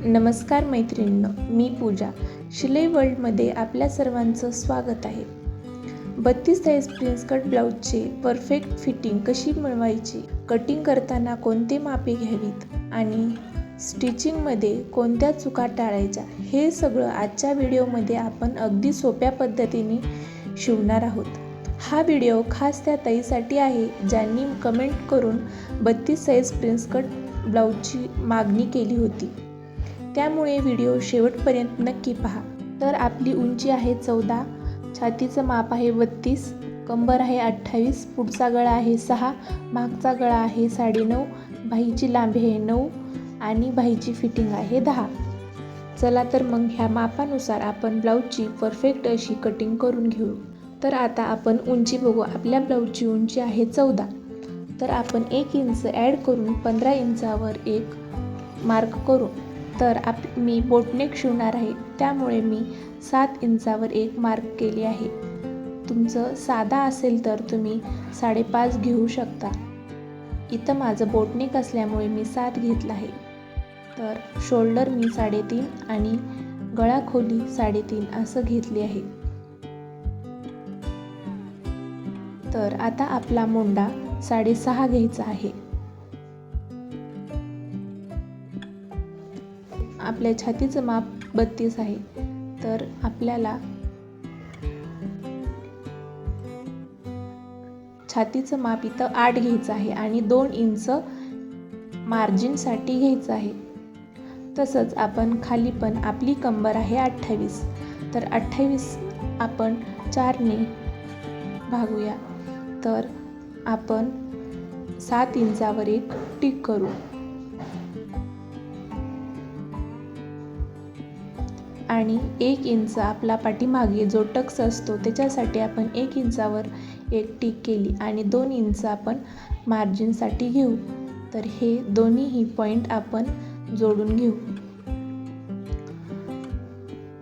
नमस्कार मैत्रिणींनो, मी पूजा. शिलाई वर्ल्डमध्ये आपल्या सर्वांचं स्वागत आहे. 32 साईज प्रिन्स कट ब्लाऊजचे परफेक्ट फिटिंग कशी मिळवायची, कटिंग करताना कोणते मापे घ्यावीत आणि स्टिचिंगमध्ये कोणत्या चुका टाळायच्या, हे सगळं आजच्या व्हिडिओमध्ये आपण अगदी सोप्या पद्धतीने शिवणार आहोत. हा व्हिडिओ खास त्या ताईसाठी आहे ज्यांनी कमेंट करून 32 साईज प्रिन्स कट ब्लाऊजची मागणी केली होती. त्यामुळे व्हिडिओ शेवटपर्यंत नक्की पहा. तर आपली उंची आहे 14, छातीचं माप आहे 32, कंबर आहे 28, पुढचा गळा आहे 6, मागचा गळा आहे 9.5, बाहीची लांबी आहे 9 आणि बाहीची फिटिंग आहे 10. चला तर मग ह्या मापानुसार आपण ब्लाऊजची परफेक्ट अशी कटिंग करून घेऊ. तर आता आपण उंची बघू. आपल्या ब्लाऊजची उंची आहे 14, तर आपण 1 इंच ॲड करून 15 इंचावर एक मार्क करू. तर मी बोटनेक शिवणार आहे, त्यामुळे मी 7 इंचावर एक मार्क केली आहे. तुमचं साधा असेल तर तुम्ही 5.5 घेऊ शकता. इथं माझं बोटनेक असल्यामुळे मी 7 घेतला आहे. तर शोल्डर मी 3.5 आणि गळा खोली 3.5 असं घेतली आहे. तर आता आपला मोंडा 6.5 घ्यायचा आहे. आपल्या छातीचं माप 32 आहे, तर आपल्याला छातीचं माप इथं 8 घ्यायचं आहे आणि 2 इंच मार्जिनसाठी घ्यायचं आहे. तसंच आपण खाली पण आपली कंबर आहे 28, तर 28 आपण 4ने भागूया. तर आपण 7 इंचावर एक टिक करू आणि 1 इंच आपला पाठीमागे जो टक्स असतो त्याच्यासाठी आपण 1 इंचावर एक टिक केली आणि 2 इंच आपण मार्जिनसाठी घेऊ. तर हे दोन्हीही पॉईंट आपण जोडून घेऊ.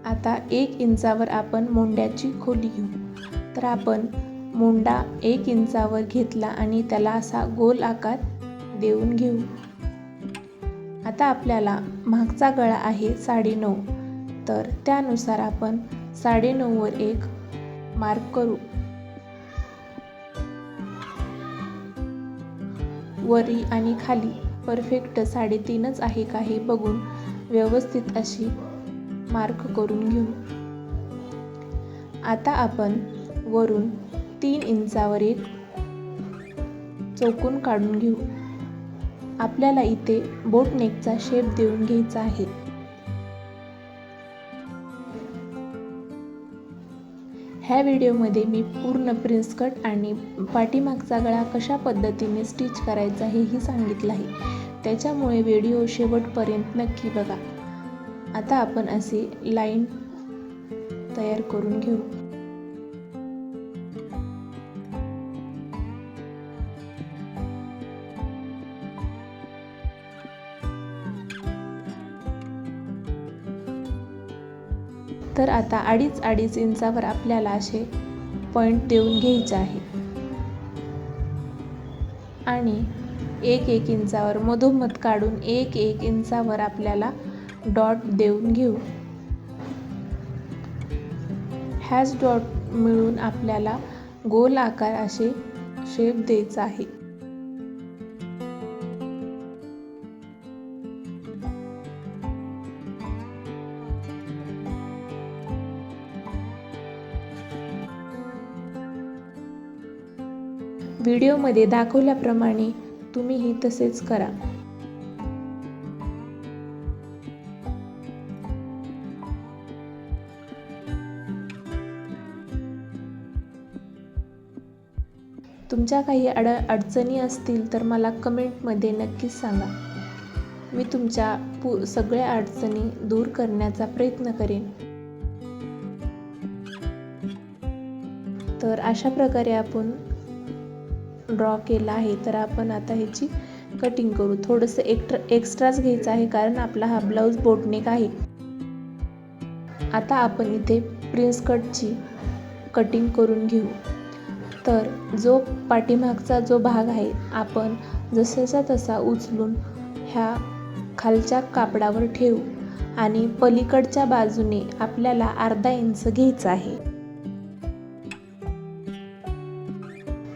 आता 1 इंचावर आपण मोंड्याची खोली घेऊ. तर आपण मोंडा 1 इंचावर घेतला आणि त्याला असा गोल आकार देऊन घेऊ. आता आपल्याला मागचा गळा आहे 9.5, तर त्यानुसार आपण 9.5 वर एक मार्क करू. वरी आणि खाली परफेक्ट 3.5च आहे का हे बघून व्यवस्थित अशी मार्क करून घेऊ. आता आपण वरून 3 इंचावर एक चौकोन काढून घेऊ. आपल्याला इथे बोटनेकचा शेप देऊन घ्यायचा आहे. ह्या व्हिडिओमध्ये मी पूर्ण प्रिन्स कट आणि पाठीमागचा गळा कशा पद्धतीने स्टिच करायचा हेही सांगितलं आहे, त्याच्यामुळे व्हिडिओ शेवटपर्यंत नक्की बघा. आता आपण असे लाईन तयार करून घेऊ. तर आता 2.5 इंचावर आपल्याला असे पॉईंट देऊन घ्यायचे आहे आणि 1 इंचावर मधोमध काढून 1 इंचावर आपल्याला डॉट देऊन घेऊ. ह्याच डॉट मिळून आपल्याला गोल आकार असे शेप द्यायचा आहे. व्हिडिओमध्ये दाखवल्याप्रमाणे तुम्हीही तसेच करा. तुमच्या काही अडचणी असतील तर मला कमेंटमध्ये नक्कीच सांगा. मी तुमच्या सगळ्या अडचणी दूर करण्याचा प्रयत्न करेन. तर अशा प्रकारे आपण ड्रॉ केला आहे. तर आपण आता ह्याची कटिंग करू. थोडंसं एक्स्ट्राच घ्यायचं आहे कारण आपला हा ब्लाऊज बोटनेक आहे. आता आपण इथे प्रिन्स कटची कटिंग करून घेऊ. तर जो पाठीमागचा जो भाग आहे आपण जसाचा तसा उचलून ह्या खालच्या कापडावर ठेवू आणि पलीकडच्या बाजूने आपल्याला अर्धा इंच घ्यायचा आहे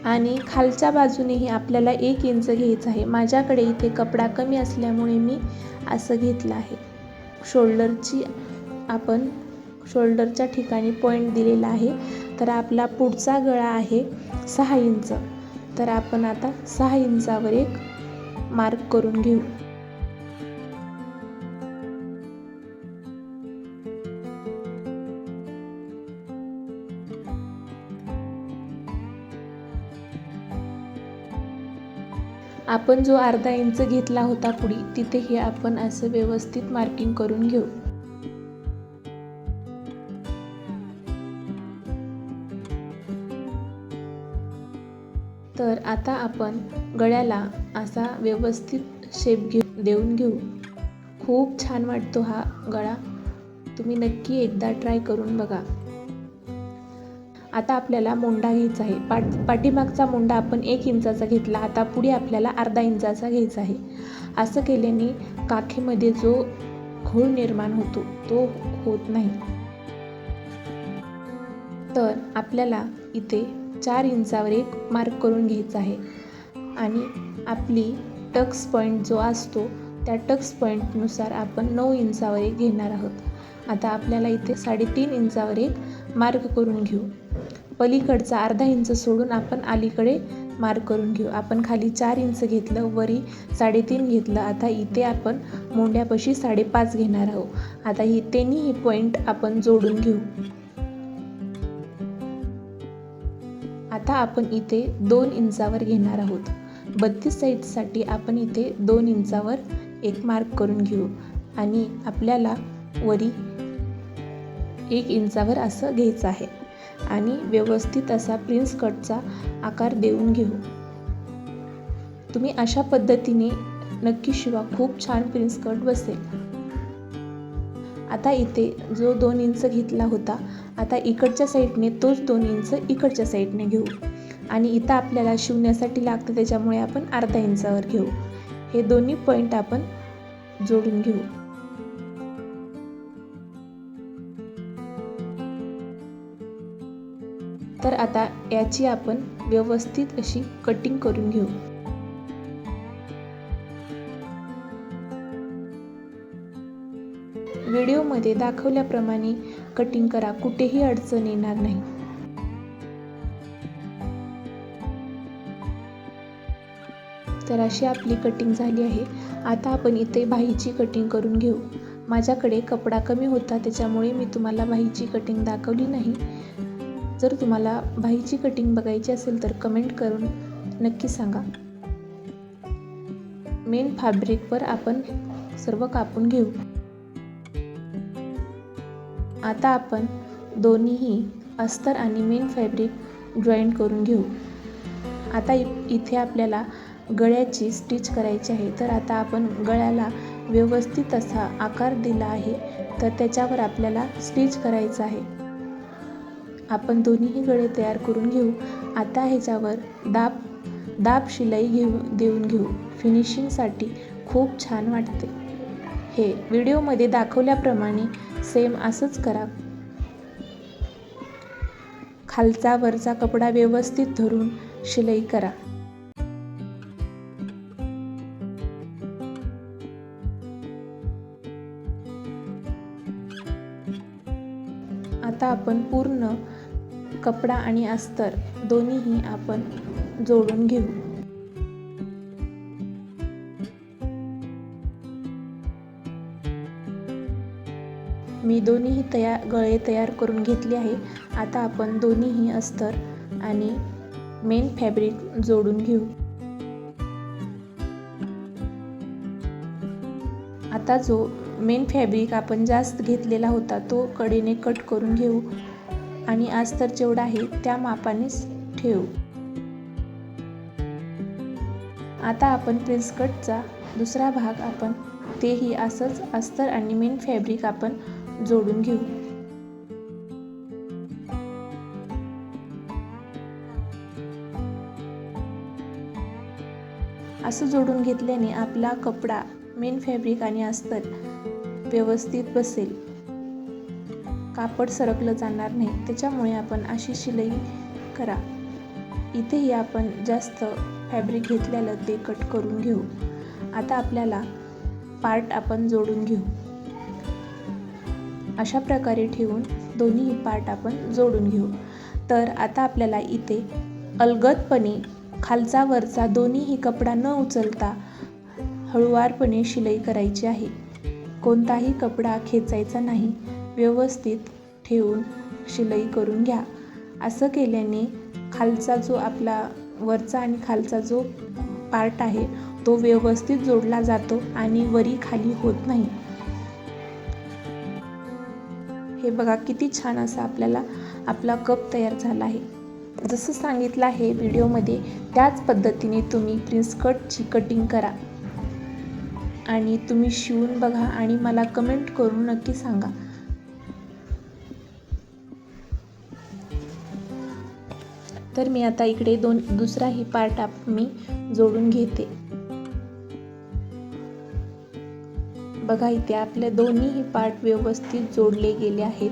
आणि खालच्या बाजूनेही आपल्याला 1 इंच घ्यायचं आहे. माझ्याकडे इथे कपडा कमी असल्यामुळे मी असं घेतलं आहे. आपण शोल्डरच्या ठिकाणी पॉईंट दिलेला आहे. तर आपला पुढचा गळा आहे 6 इंच. तर आपण आता 6 इंचावर एक मार्क करून घेऊ. आपण जो अर्धा इंच घेतला होता पुढे, तिथे हे आपण असं व्यवस्थित मार्किंग करून घेऊ. तर आता आपण गळ्याला असा व्यवस्थित शेप देऊन घेऊ. खूप छान वाटतो हा गळा. तुम्ही नक्की एकदा ट्राय करून बघा. आता आपल्याला मोंडा घ्यायचा आहे. पाठीमागचा मोंडा आपण 1 इंचाचा घेतला. आता पुढे आपल्याला अर्धा इंचाचा घ्यायचा आहे. असं केल्याने काखेमध्ये जो घोळ निर्माण होतो तो होत नाही. तर आपल्याला इथे 4 इंचावर एक मार्क करून घ्यायचा आहे आणि आपली टक्स पॉईंट जो असतो त्या टक्स पॉईंटनुसार आपण 9 इंचावर एक घेणार आहोत. आता आपल्याला इथे 3.5 इंचावर एक मार्क करून घेऊ. पलीकडचा अर्धा इंच सोडून आपण अलीकडे मार्क करून घेऊ. आपण खाली 4 इंच घेतलं, वरी 3.5 घेतलं. आता इथे आपण मोंड्यापाशी 5.5 घेणार आहोत. आता तिन्ही पॉईंट आपण जोडून घेऊ. आता आपण इथे 2 इंचावर घेणार आहोत. 32 साईजसाठी आपण इथे 2 इंचावर एक मार्क करून घेऊ आणि आपल्याला वरी 1 इंचावर असं घ्यायचं आहे आणि व्यवस्थित असा प्रिन्स कटचा आकार देऊन घेऊ. तुम्ही अशा पद्धतीने नक्की शिवा. खूप छान प्रिन्स कट बसेल. आता इथे जो 2 इंच घेतला होता, आता इकडच्या साईडने तोच 2 इंच इकडच्या साईडने घेऊ आणि इथं आपल्याला शिवण्यासाठी लागतं त्याच्यामुळे आपण अर्धा इंचावर घेऊ. हे दोन्ही पॉईंट आपण जोडून घेऊ. तर आता याची आपण व्यवस्थित अशी कटिंग करून घेऊ. व्हिडिओमध्ये दाखवल्याप्रमाणे कटिंग करा. कुठेही अडचण येणार नाही. तर अशी आपली कटिंग झाली आहे. आता आपण इथे बाहीची कटिंग करून घेऊ. माझ्याकडे कपडा कमी होता त्याच्यामुळे मी तुम्हाला बाहीची कटिंग दाखवली नाही. जर तुम्हाला बाहीची कटिंग बघायची असेल तर कमेंट करून नक्की सांगा. मेन फॅब्रिकवर आपण सर्व कापून घेऊ. आता आपण दोन्हीही अस्तर आणि मेन फॅब्रिक जॉईंट करून घेऊ. आता इथे आपल्याला गळ्याची स्टिच करायची आहे. तर आता आपण गळ्याला व्यवस्थित असा आकार दिला आहे. तर त्याच्यावर आपल्याला स्टिच करायचं आहे. आपण दोन्हीही गळे तयार करून घेऊ. आता ह्याच्यावर दाब शिलाई देऊन घेऊ. फिनिशिंगसाठी खूप छान वाटते. हे व्हिडिओमध्ये दाखवल्याप्रमाणे सेम असंच करा. खालचा वरचा कपडा व्यवस्थित धरून शिलाई करा. आता आपण पूर्ण कपडा आणि अस्तर दोन्हीही आपण जोडून घेऊ. मी दोन्हीही गळे तयार करून घेतले आहे. आता आपण दोन्हीही अस्तर आणि मेन फॅब्रिक जोडून घेऊ. आता जो मेन फॅब्रिक आपण जास्त घेतलेला होता तो कडेने कट करून घेऊ आणि अस्तर जेवढा आहे त्या मापानेच ठेवू. आता आपण प्रिन्स कटचा दुसरा भाग आपण तेही असंच अस्तर आणि मेन फॅब्रिक आपण जोडून घेऊ. असं जोडून घेतल्याने आपला कपडा, मेन फॅब्रिक आणि अस्तर व्यवस्थित बसेल, कापड सरकलं जाणार नाही, त्याच्यामुळे आपण अशी शिलाई करा. इथेही आपण जास्त फॅब्रिक घेतलेलं ते कट करून घेऊ. आता आपल्याला पार्ट आपण जोडून घेऊ. अशा प्रकारे ठेवून दोन्ही पार्ट आपण जोडून घेऊ. तर आता आपल्याला इथे अलगदपणे खालचा वरचा दोन्हीही कपडा न उचलता हळूवारपणे शिलाई करायची आहे. कोणताही कपडा खेचायचा नाही, व्यवस्थित ठेवून शिलाई करून घ्या. असं केल्याने खालचा जो आपला वरचा आणि खालचा जो पार्ट आहे तो व्यवस्थित जोडला जातो आणि वरी खाली होत नाही. हे बघा किती छान असा आपला कप तयार झाला आहे. जसं सांगितलं आहे व्हिडिओमध्ये त्याच पद्धतीने तुम्ही प्रिन्स कटची कटिंग करा आणि तुम्ही शिवून बघा आणि मला कमेंट करून नक्की सांगा. तर मी आता इकडे दुसराही पार्ट मी जोडून घेते. बघा इथे आपले दोन्हीही पार्ट व्यवस्थित जोडले गेले आहेत.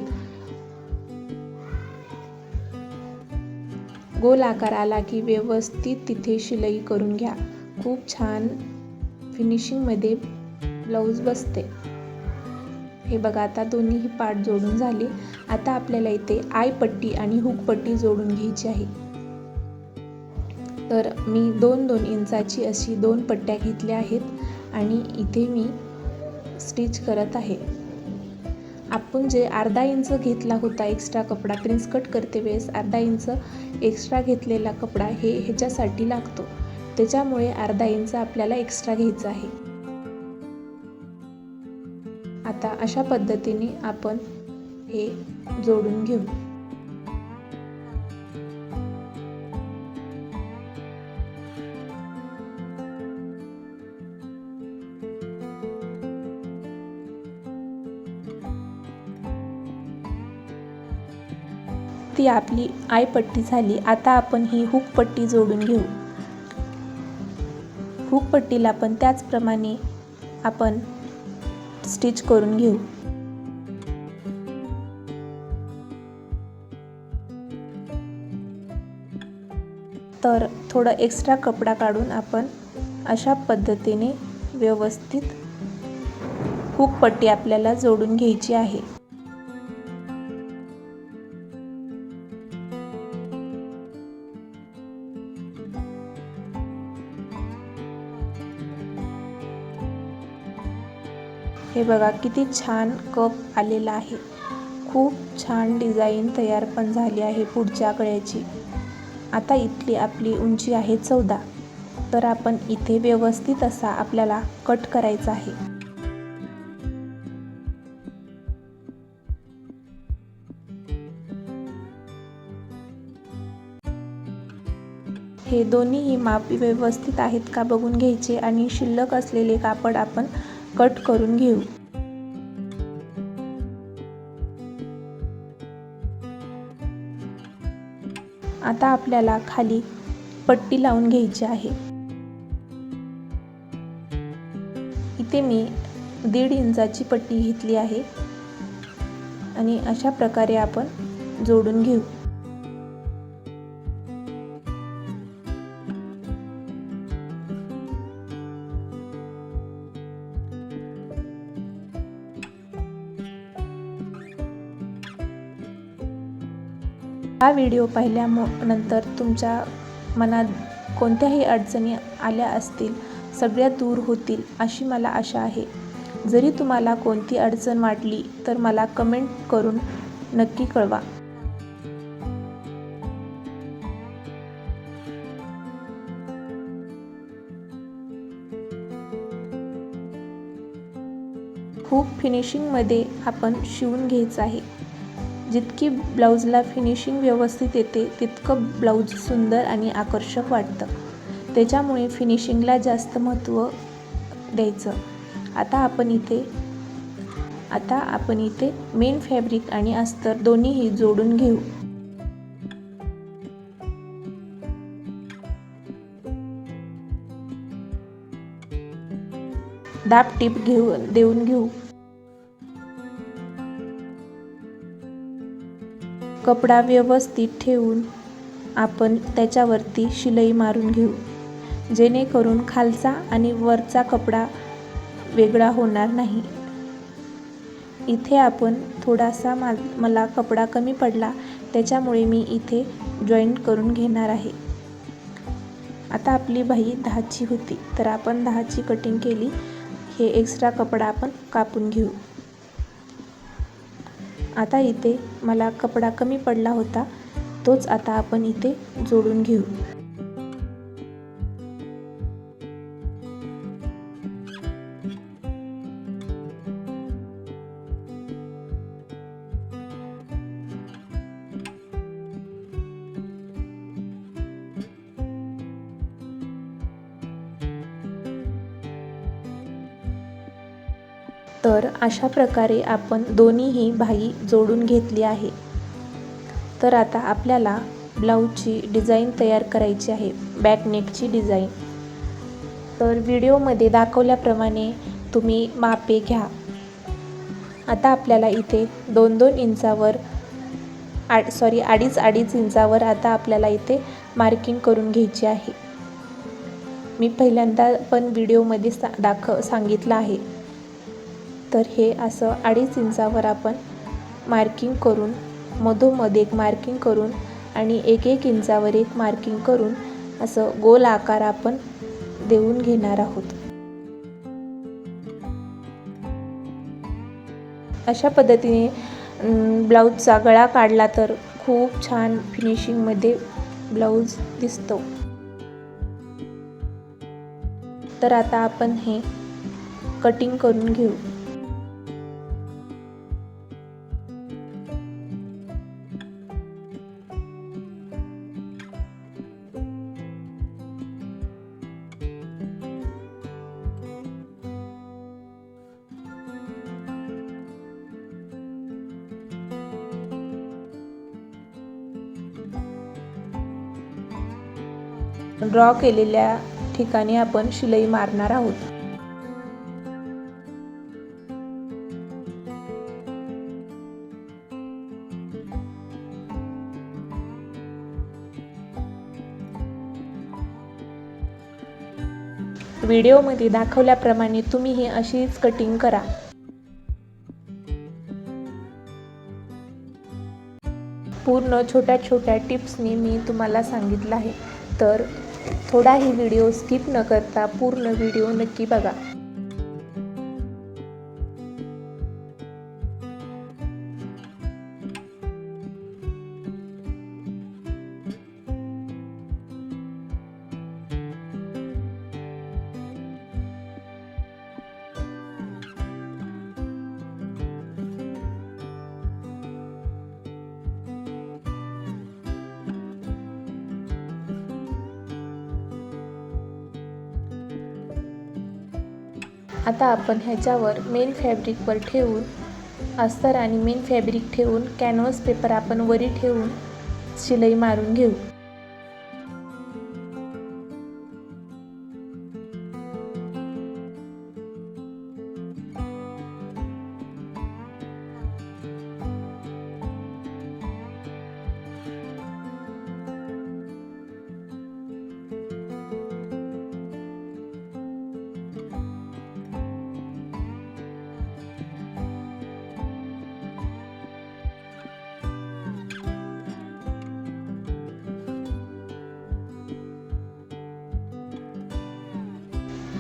गोल आकार आला की व्यवस्थित तिथे शिलाई करून घ्या. खूप छान फिनिशिंगमध्ये ब्लाऊज बसते. हे बघा आता दोन्हीही पार्ट जोडून झाले. आता आपल्याला इथे आय पट्टी आणि हुक पट्टी जोडून घ्यायची आहे. तर मी 2-2 इंचाची अशी 2 पट्ट्या घेतल्या आहेत आणि इथे मी स्टिच करत आहे. आपण जे अर्धा इंच घेतला होता एक्स्ट्रा कपडा, प्रिन्स कट करते वेळेस अर्धा इंच एक्स्ट्रा घेतलेला कपडा ह्याच्यासाठी लागतो, त्याच्यामुळे अर्धा इंच आपल्याला एक्स्ट्रा घ्यायचा आहे. आता अशा पद्धतीने आपण हे जोडून घेऊ. ती आपली आय पट्टी झाली. आता आपण ही हुक पट्टी जोडून घेऊ. हुक पट्टीला पण त्याचप्रमाणे आपण स्टिच करून घेऊ. तर थोडा एक्स्ट्रा कपडा काढून आपण अशा पद्धतीने व्यवस्थित हुक पट्टी आपल्याला जोडून घ्यायची आहे. हे बघा किती छान कप आलेला आहे. खूप छान डिझाईन तयार पण झाली आहे पुढच्या गळ्याची. आता इथली आपली उंची आहे 14. तर आपण इथे व्यवस्थित असा आपल्याला कट करायचा आहे. हे दोन्हीही माप व्यवस्थित आहेत का बघून घ्यायचे आणि शिल्लक असलेले कापड आपण कट करून घेऊ. आता आपल्याला खाली पट्टी लावून घ्यायची आहे. इथे मी 1.5 इंचाची पट्टी घेतली आहे आणि अशा प्रकारे आपण जोडून घेऊ. हा व्हिडिओ पाहिल्यानंतर तुमच्या मनात कोणत्याही अडचणी आल्या असतील सगळ्या दूर होतील अशी मला आशा आहे. जरी तुम्हाला कोणती अडचण वाटली तर मला कमेंट करून नक्की कळवा. खूप फिनिशिंगमध्ये आपण शिवून घ्यायचं आहे. जितकी ब्लाऊजला फिनिशिंग व्यवस्थित येते तितकं ब्लाऊज सुंदर आणि आकर्षक वाटतं. त्याच्यामुळे फिनिशिंगला जास्त महत्त्व द्यायचं. आता आपण इथे मेन फॅब्रिक आणि अस्तर दोन्हीही जोडून घेऊ. दाब टीप देऊन घेऊ. कपडा व्यवस्थित ठेवून आपण त्याच्यावरती शिलाई मारून घेऊ, जेणेकरून खालचा आणि वरचा कपडा वेगळा होणार नाही. इथे आपण थोडासा मला कपडा कमी पडला, त्याच्यामुळे मी इथे जॉईंट करून घेणार आहे. आता आपली बाही 10ची होती, तर आपण 10ची कटिंग केली. हे एक्स्ट्रा कपडा आपण कापून घेऊ. आता इथे मला कपडा कमी पडला होता, तोच आता आपण इथे जोडून घेऊ. तर अशा प्रकारे आपण दोन्हीही बाही जोडून घेतली आहे. तर आता आपल्याला ब्लाऊजची डिझाईन तयार करायची आहे, बॅक नेकची डिझाईन. तर व्हिडिओमध्ये दाखवल्याप्रमाणे तुम्ही मापे घ्या. आता आपल्याला इथे 2-2 इंचावर 2.5 इंचावर आता आपल्याला इथे मार्किंग करून घ्यायची आहे. मी पहिल्यांदा पण व्हिडिओमध्ये सांगितलं आहे. तर हे असं 2.5 इंचावर आपण मार्किंग करून, मधोमध एक मार्किंग करून आणि 1-1 इंचावर एक मार्किंग करून असं गोल आकार आपण देऊन घेणार आहोत. अशा पद्धतीने ब्लाऊजचा गळा काढला तर खूप छान फिनिशिंगमध्ये ब्लाऊज दिसतो. तर आता आपण हे कटिंग करून घेऊ. ड्रॉ केलेल्या ठिकाणी आपण शिलाई मारणार आहोत. व्हिडिओमध्ये दाखवल्याप्रमाणे तुम्ही ही अशीच कटिंग करा. पूर्ण छोट्या छोट्या टिप्सनी मी तुम्हाला सांगितलं आहे. तर थोडाही व्हिडिओ स्किप न करता पूर्ण व्हिडिओ नक्की बघा. आता आपण ह्याच्यावर मेन फॅब्रिकवर ठेवून, अस्तर आणि मेन फॅब्रिक ठेवून कॅनव्हास पेपर आपण वरी ठेवून शिलाई मारून घेऊ.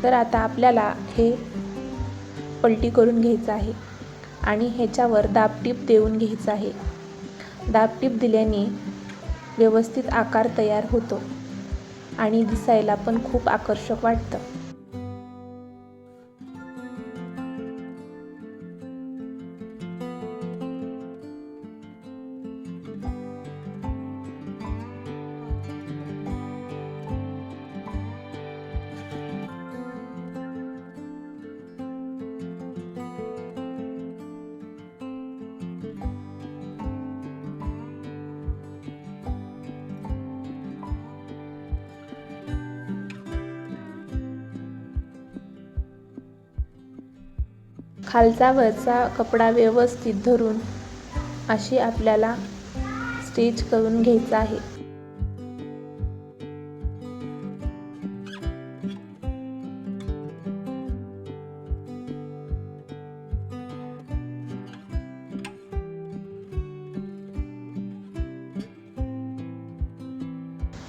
तर आता आपल्याला हे पलटी करून घ्यायचं आहे आणि ह्याच्यावर दाबटीप देऊन घ्यायचं आहे. दाबटीप दिल्याने व्यवस्थित आकार तयार होतो आणि दिसायला पण खूप आकर्षक वाटतं. खालचा वरचा कपडा व्यवस्थित धरून अशी आपल्याला स्टिच करून घ्यायचा आहे.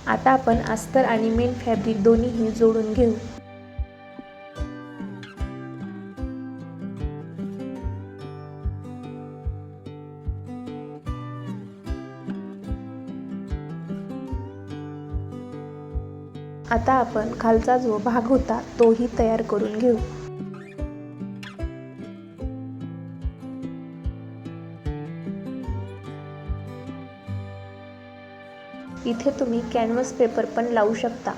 आता आपण अस्तर आणि मेन फॅब्रिक दोन्हीही जोडून घेऊ. आता आपण खालचा जो भाग होता तोही तयार करून घेऊ. इथे तुम्ही कॅनव्हास पेपर पण लावू शकता.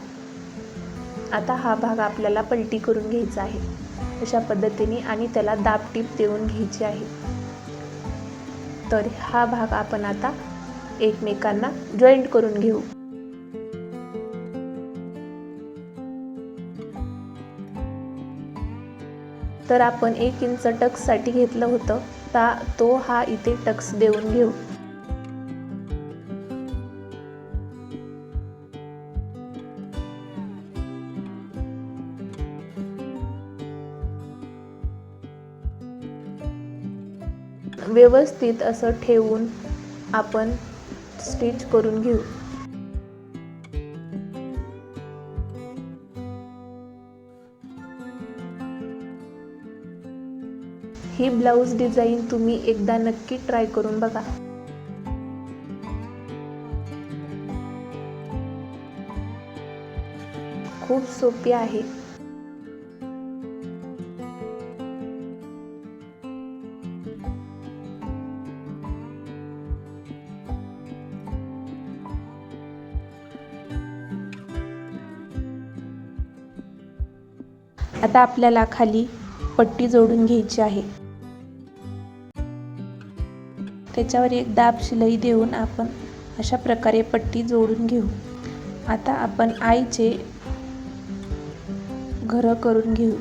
आता हा भाग आपल्याला पलटी करून घ्यायचा आहे अशा पद्धतीने आणि त्याला दाब टीप देऊन घ्यायची आहे. तर हा भाग आपण आता एकमेकांना जॉईंट करून घेऊ. तर आपण 1 इंच टक्ससाठी घेतलं होतं तो हा इथे टक्स देऊन घेऊ. व्यवस्थित असं ठेवून आपण स्टिच करून घेऊ. ही ब्लाउज डिझाईन तुम्ही एकदा नक्की ट्राय करून बघा. खूप सोपी आहे. आता आपल्याला खाली पट्टी जोडून घ्यायची आहे. त्याच्यावर एक दाब शिलाई देऊन आपण अशा प्रकारे पट्टी जोडून घेऊ. आता आपण आईचे घरं करून घेऊ.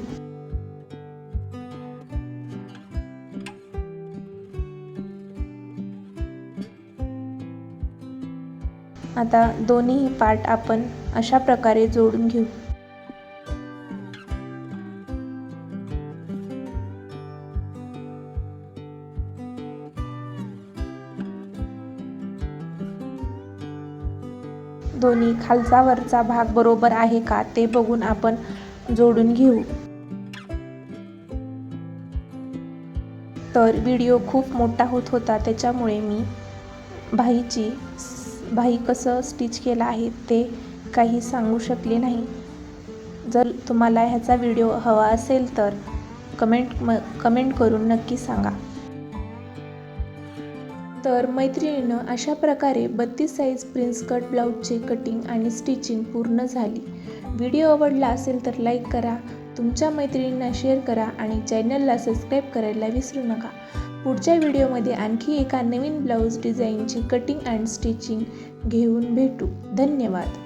आता दोन्ही पार्ट आपण अशा प्रकारे जोडून घेऊ. दोन्ही खालचा वरचा भाग बरोबर आहे का ते बघून आपण जोडून घेऊ. तर व्हिडिओ खूप मोठा होत होता त्याच्यामुळे मी बाही कसं स्टिच केलं आहे ते काही सांगू शकले नाही. जर तुम्हाला ह्याचा व्हिडिओ हवा असेल तर कमेंट करून नक्की सांगा. तर मैत्रिणींनो, अशा प्रकारे 32 साईज प्रिन्स कट ब्लाऊजचे कटिंग आणि स्टिचिंग पूर्ण झाली. व्हिडिओ आवडला असेल तर लाईक करा, तुमच्या मैत्रिणींना शेअर करा आणि चॅनलला सबस्क्राईब करायला विसरू नका. पुढच्या व्हिडिओमध्ये आणखी एका नवीन ब्लाऊज डिझाईनची कटिंग अँड स्टिचिंग घेऊन भेटू. धन्यवाद.